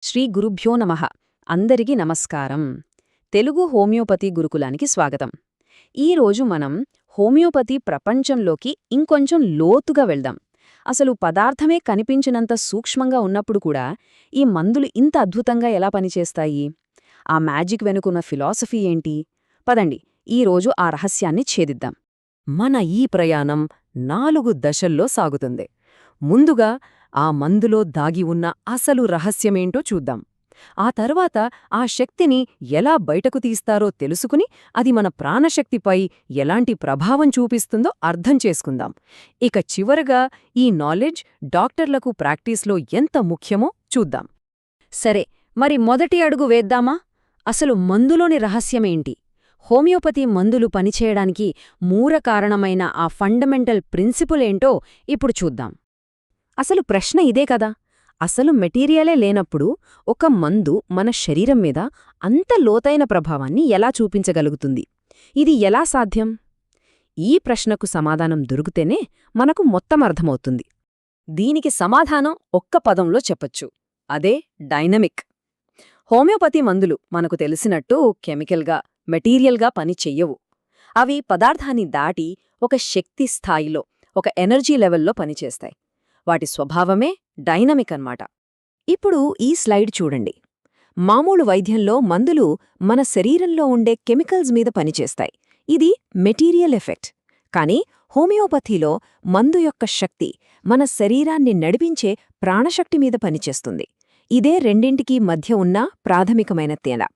శ్రీ గురుభ్యో నమః. అందరికీ నమస్కారం. తెలుగు హోమియోపతి గురుకులానికి స్వాగతం. ఈరోజు మనం హోమియోపతి ప్రపంచంలోకి ఇంకొంచెం లోతుగా వెళ్దాం. అసలు పదార్థమే కనిపించినంత సూక్ష్మంగా ఉన్నప్పుడు కూడా ఈ మందులు ఇంత అద్భుతంగా ఎలా పనిచేస్తాయి? ఆ మ్యాజిక్ వెనుకున్న ఫిలాసఫీ ఏంటి? పదండి, ఈరోజు ఆ రహస్యాన్ని ఛేదిద్దాం. మన ఈ ప్రయాణం 4 దశల్లో సాగుతుంది. ముందుగా ఆ మందులో దాగి ఉన్న అసలు రహస్యమేంటో చూద్దాం. ఆ తర్వాత ఆ శక్తిని ఎలా బయటకు తీస్తారో తెలుసుకుని అది మన ప్రాణశక్తిపై ఎలాంటి ప్రభావం చూపిస్తుందో అర్థం చేసుకుందాం. ఇక చివరగా ఈ నాలెడ్జ్ డాక్టర్లకు ప్రాక్టీస్లో ఎంత ముఖ్యమో చూద్దాం. సరే, మరి మొదటి అడుగు వేద్దామా? అసలు మందులోని రహస్యమేంటి? హోమియోపతి మందులు పనిచేయడానికి మూల కారణమైన ఆ ఫండమెంటల్ ప్రిన్సిపుల్ ఏంటో ఇప్పుడు చూద్దాం. అసలు ప్రశ్న ఇదే కదా, అసలు మెటీరియలే లేనప్పుడు ఒక మందు మన శరీరం మీద అంత లోతైన ప్రభావాన్ని ఎలా చూపించగలుగుతుంది? ఇది ఎలా సాధ్యం? ఈ ప్రశ్నకు సమాధానం దొరికితేనే మనకు మొత్తం అర్థమవుతుంది. దీనికి సమాధానం ఒక్క పదంలో చెప్పొచ్చు, అదే డైనమిక్. హోమియోపతి మందులు మనకు తెలిసినట్టు కెమికల్గా, మెటీరియల్గా పని చెయ్యవు. అవి పదార్థాన్ని దాటి ఒక శక్తి స్థాయిలో, ఒక ఎనర్జీ లెవెల్లో పనిచేస్తాయి. వాటి స్వభావమే డైనమిక్ అన్నమాట. ఇప్పుడు ఈ స్లైడ్ చూడండి. మామూలు వైద్యంలో మందులు మన శరీరంలో ఉండే కెమికల్స్ మీద పనిచేస్తాయి. ఇది మెటీరియల్ ఎఫెక్ట్. కానీ హోమియోపతిలో మందు యొక్క శక్తి మన శరీరాన్ని నడిపించే ప్రాణశక్తి మీద పనిచేస్తుంది. ఇదే రెండింటికీ మధ్య ఉన్న ప్రాథమికమైన తేడా.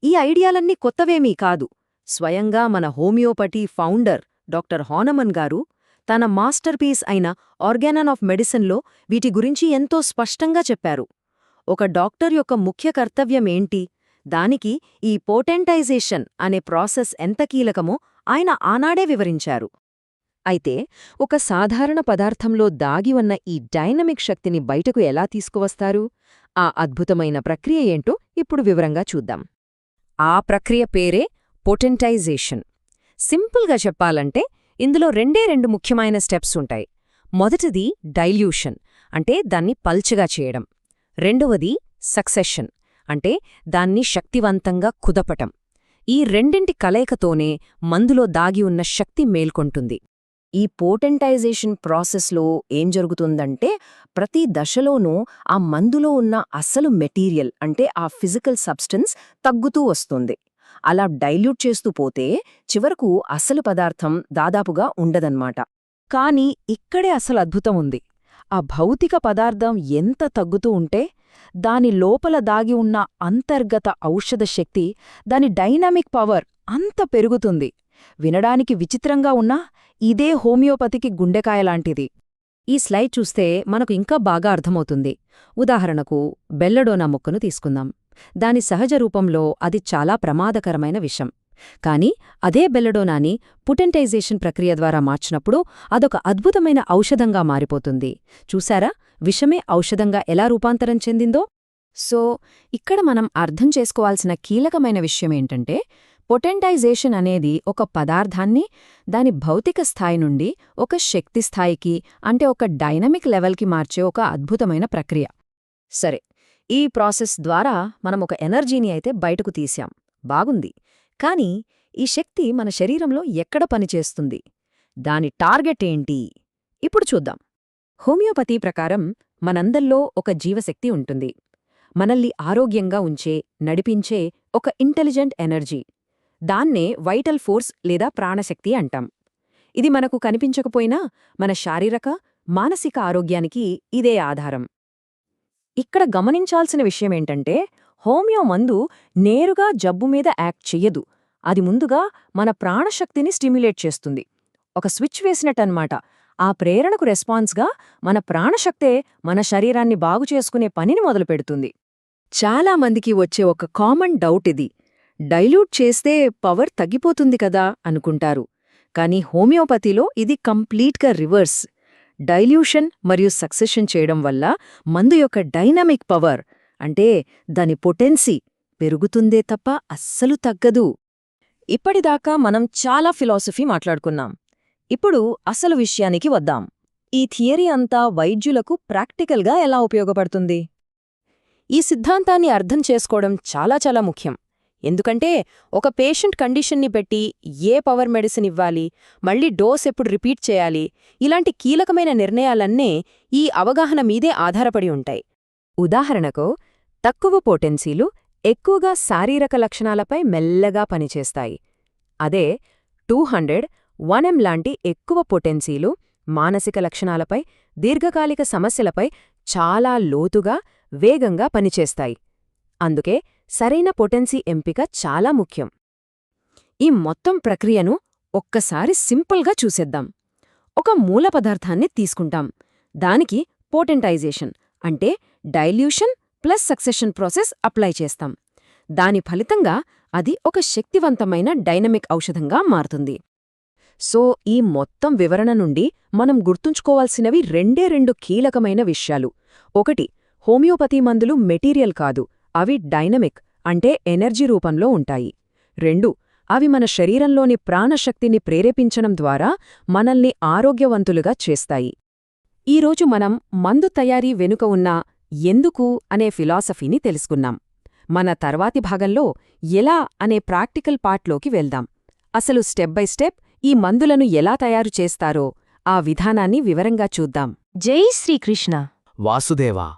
ఈ ఐడియాలన్నీ కొత్తవేమీ కాదు. స్వయంగా మన హోమియోపతి ఫౌండర్ డాక్టర్ హానమన్ గారు తన మాస్టర్ పీస్ అయిన ఆర్గానన్ ఆఫ్ మెడిసిన్లో వీటి గురించి ఎంతో స్పష్టంగా చెప్పారు. ఒక డాక్టర్ యొక్క ముఖ్య కర్తవ్యమేంటి, దానికి ఈ పోటెంటైజేషన్ అనే ప్రాసెస్ ఎంత కీలకమో ఆయన ఆనాడే వివరించారు. అయితే ఒక సాధారణ పదార్థంలో దాగి ఉన్న ఈ డైనమిక్ శక్తిని బయటకు ఎలా తీసుకువస్తారు? ఆ అద్భుతమైన ప్రక్రియ ఏంటో ఇప్పుడు వివరంగా చూద్దాం. ఆ ప్రక్రియ పేరే పొటెంటైజేషన్. సింపుల్గా చెప్పాలంటే ఇందులో రెండు ముఖ్యమైన స్టెప్స్ ఉంటాయి. మొదటిది డైల్యూషన్, అంటే దాన్ని పల్చగా చేయడం. రెండవది సక్సెషన్, అంటే దాన్ని శక్తివంతంగా కుదపటం. ఈ రెండింటి కలయికతోనే మందులో దాగి ఉన్న శక్తి మేల్కొంటుంది. ఈ పోటెంటైజేషన్ ప్రాసెస్లో ఏం జరుగుతుందంటే ప్రతి దశలోనూ ఆ మందులో ఉన్న అసలు మెటీరియల్, అంటే ఆ ఫిజికల్ సబ్స్టెన్స్ తగ్గుతూ వస్తుంది. అలా డైల్యూట్ చేస్తూ పోతే చివరకు అసలు పదార్థం దాదాపుగా ఉండదన్నమాట. కానీ ఇక్కడే అసలు అద్భుతం ఉంది. ఆ భౌతిక పదార్థం ఎంత తగ్గుతూ ఉంటే దాని లోపల దాగి ఉన్న అంతర్గత ఔషధ శక్తి, దాని డైనామిక్ పవర్ అంత పెరుగుతుంది. వినడానికి విచిత్రంగా ఉన్నా ఇదే హోమియోపతికి గుండెకాయలాంటిది. ఈ స్లైడ్ చూస్తే మనకు ఇంకా బాగా అర్థమవుతుంది. ఉదాహరణకు బెల్లడోనా మొక్కను తీసుకుందాం. దాని సహజ రూపంలో అది చాలా ప్రమాదకరమైన విషం. కాని అదే బెల్లడోనాని పొటెంటైజేషన్ ప్రక్రియ ద్వారా మార్చినప్పుడు అదొక అద్భుతమైన ఔషధంగా మారిపోతుంది. చూశారా, విషమే ఔషధంగా ఎలా రూపాంతరం చెందిందో? సో ఇక్కడ మనం అర్థం చేసుకోవాల్సిన కీలకమైన విషయమేంటంటే, పొటెంటైజేషన్ అనేది ఒక పదార్థాన్ని దాని భౌతిక స్థాయి నుండి ఒక శక్తి స్థాయికి, అంటే ఒక డైనమిక్ లెవెల్కి మార్చే ఒక అద్భుతమైన ప్రక్రియ. సరే, ఈ ప్రాసెస్ ద్వారా మనం ఒక ఎనర్జీని అయితే బయటకు తీశాం, బాగుంది. కానీ ఈ శక్తి మన శరీరంలో ఎక్కడ పనిచేస్తుంది? దాని టార్గెట్ ఏంటి? ఇప్పుడు చూద్దాం. హోమియోపతి ప్రకారం మనందల్లో ఒక జీవశక్తి ఉంటుంది. మనల్ని ఆరోగ్యంగా ఉంచే, నడిపించే ఒక ఇంటెలిజెంట్ ఎనర్జీ. దాన్నే వైటల్ ఫోర్స్ లేదా ప్రాణశక్తి అంటాం. ఇది మనకు కనిపించకపోయినా మన శారీరక, మానసిక ఆరోగ్యానికి ఇదే ఆధారం. ఇక్కడ గమనించాల్సిన విషయమేంటంటే, హోమియో మందు నేరుగా జబ్బు మీద యాక్ట్ చెయ్యదు. అది ముందుగా మన ప్రాణశక్తిని స్టిమ్యులేట్ చేస్తుంది. ఒక స్విచ్ వేసినట్టన్నమాట. ఆ ప్రేరణకు రెస్పాన్స్గా మన ప్రాణశక్తే మన శరీరాన్ని బాగుచేసుకునే పనిని మొదలుపెడుతుంది. చాలామందికి వచ్చే ఒక కామన్ డౌట్ ఇది. డైల్యూట్ చేస్తే పవర్ తగ్గిపోతుంది కదా అనుకుంటారు. కానీ హోమియోపతిలో ఇది కంప్లీట్గా రివర్స్. డైల్యూషన్ మరియు సక్సెషన్ చేయడం వల్ల మందు యొక్క డైనామిక్ పవర్, అంటే దాని పొటెన్సీ పెరుగుతుందే తప్ప అస్సలు తగ్గదు. ఇప్పటిదాకా మనం చాలా ఫిలాసఫీ మాట్లాడుకున్నాం. ఇప్పుడు అసలు విషయానికి వద్దాం. ఈ థియరీ అంతా వైద్యులకు ప్రాక్టికల్గా ఎలా ఉపయోగపడుతుంది? ఈ సిద్ధాంతాన్ని అర్థం చేసుకోవడం చాలా ముఖ్యం. ఎందుకంటే ఒక పేషెంట్ కండిషన్ని పెట్టి ఏ పవర్ మెడిసిన్ ఇవ్వాలి, మళ్ళీ డోస్ ఎప్పుడు రిపీట్ చేయాలి, ఇలాంటి కీలకమైన నిర్ణయాలన్నీ ఈ అవగాహన మీదే ఆధారపడి ఉంటాయి. ఉదాహరణకు, తక్కువ పొటెన్సీలు ఎక్కువగా శారీరక లక్షణాలపై మెల్లగా పనిచేస్తాయి. అదే 200, 1M లాంటి ఎక్కువ పొటెన్సీలు మానసిక లక్షణాలపై, దీర్ఘకాలిక సమస్యలపై చాలా లోతుగా, వేగంగా పనిచేస్తాయి. అందుకే సరైన పొటెన్సీ ఎంపిక చాలా ముఖ్యం. ఈ మొత్తం ప్రక్రియను ఒక్కసారి సింపుల్గా చూసేద్దాం. ఒక మూల పదార్థాన్ని తీసుకుంటాం. దానికి పోటెంటైజేషన్ అంటే dilution plus succession process apply చేస్తాం. దాని ఫలితంగా అది ఒక శక్తివంతమైన డైనమిక్ ఔషధంగా మారుతుంది. సో ఈ మొత్తం వివరణ నుండి మనం గుర్తుంచుకోవాల్సినవి రెండు కీలకమైన విషయాలు. 1. హోమియోపతి మందులు మెటీరియల్ కాదు, అవి డైనమిక్ అంటే ఎనర్జీ రూపంలో ఉంటాయి. 2. అవి మన శరీరంలోని ప్రాణశక్తిని ప్రేరేపించడం ద్వారా మనల్ని ఆరోగ్యవంతులుగా చేస్తాయి. ఈరోజు మనం మందు తయారీ వెనుక ఉన్న ఎందుకు అనే ఫిలాసఫీని తెలుసుకున్నాం. మన తర్వాతి భాగంలో ఎలా అనే ప్రాక్టికల్ పార్ట్లోకి వెళ్దాం. అసలు స్టెప్ బై స్టెప్ ఈ మందులను ఎలా తయారు చేస్తారో ఆ విధానాన్ని వివరంగా చూద్దాం. జై శ్రీకృష్ణ. వాసుదేవా.